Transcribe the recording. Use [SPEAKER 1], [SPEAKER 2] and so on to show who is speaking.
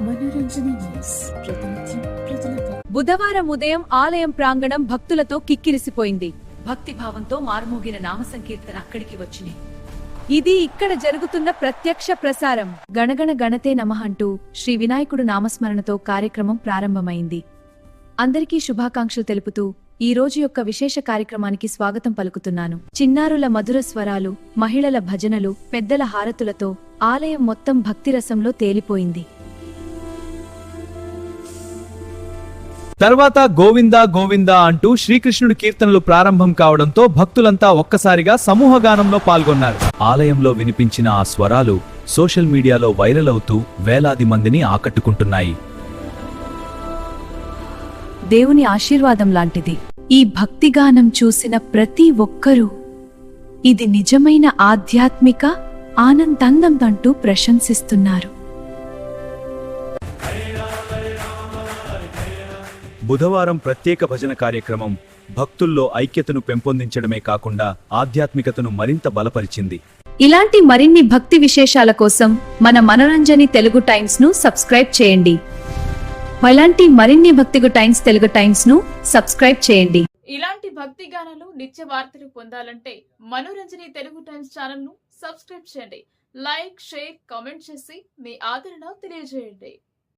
[SPEAKER 1] మనోరంజని న్యూస్ ప్రతినిత్యం ప్రజలకు.
[SPEAKER 2] బుధవారం ఉదయం ఆలయం ప్రాంగణం భక్తులతో కిక్కిరిసిపోయింది. భక్తి భావంతో మారుమోగిన నామ సంకీర్తన అక్కడికి వచ్చింది. ఇది ఇక్కడ జరుగుతున్న ప్రత్యక్ష ప్రసారం. గణగణ గణతే నమః అంటూ శ్రీ వినాయకుడు నామస్మరణతో కార్యక్రమం ప్రారంభమైంది. అందరికీ శుభాకాంక్షలు తెలుపుతూ ఈ రోజు యొక్క విశేష కార్యక్రమానికి స్వాగతం పలుకుతున్నాను. చిన్నారుల మధుర స్వరాలు, మహిళల భజనలు, పెద్దల హారతులతో ఆలయం మొత్తం భక్తిరసంలో తేలిపోయింది.
[SPEAKER 3] తర్వాత గోవిందా గోవిందా అంటూ శ్రీకృష్ణుడి కీర్తనలు ప్రారంభం కావడంతో భక్తులంతా ఒక్కసారిగా సమూహగానంలో పాల్గొన్నారు. ఆలయంలో వినిపించిన ఆ స్వరాలు సోషల్ మీడియాలో వైరల్ అవుతూ వేలాది మందిని ఆకట్టుకుంటున్నాయి.
[SPEAKER 2] దేవుని ఆశీర్వాదం లాంటిది ఈ భక్తిగానం చూసిన ప్రతి ఒక్కరూ ఇది నిజమైన ఆధ్యాత్మిక ఆనందందంటూ ప్రశంసిస్తున్నారు.
[SPEAKER 3] బుధవారం ప్రత్యేక భజన కార్యక్రమం భక్తుల్లో ఐక్యతను పెంపొందించడమే కాకుండా ఆధ్యాత్మికతను మరింత బలపరిచింది.
[SPEAKER 2] ఇలాంటి మరిన్ని భక్తి విశేషాల కోసం మన మనోరంజని తెలుగు టైమ్స్ ను సబ్స్క్రైబ్ చేయండి. ఇలాంటి మరిన్ని భక్తిగు టైమ్స్ తెలుగు టైమ్స్ ను సబ్స్క్రైబ్ చేయండి.
[SPEAKER 4] ఇలాంటి భక్తి గానాలు, నిత్య వార్తలు పొందాలంటే మనోరంజని తెలుగు టైమ్స్ ఛానల్ ను సబ్స్క్రైబ్ చేయండి. లైక్, షేర్, కామెంట్ చేసి మీ ఆదరణ తెలియజేయండి.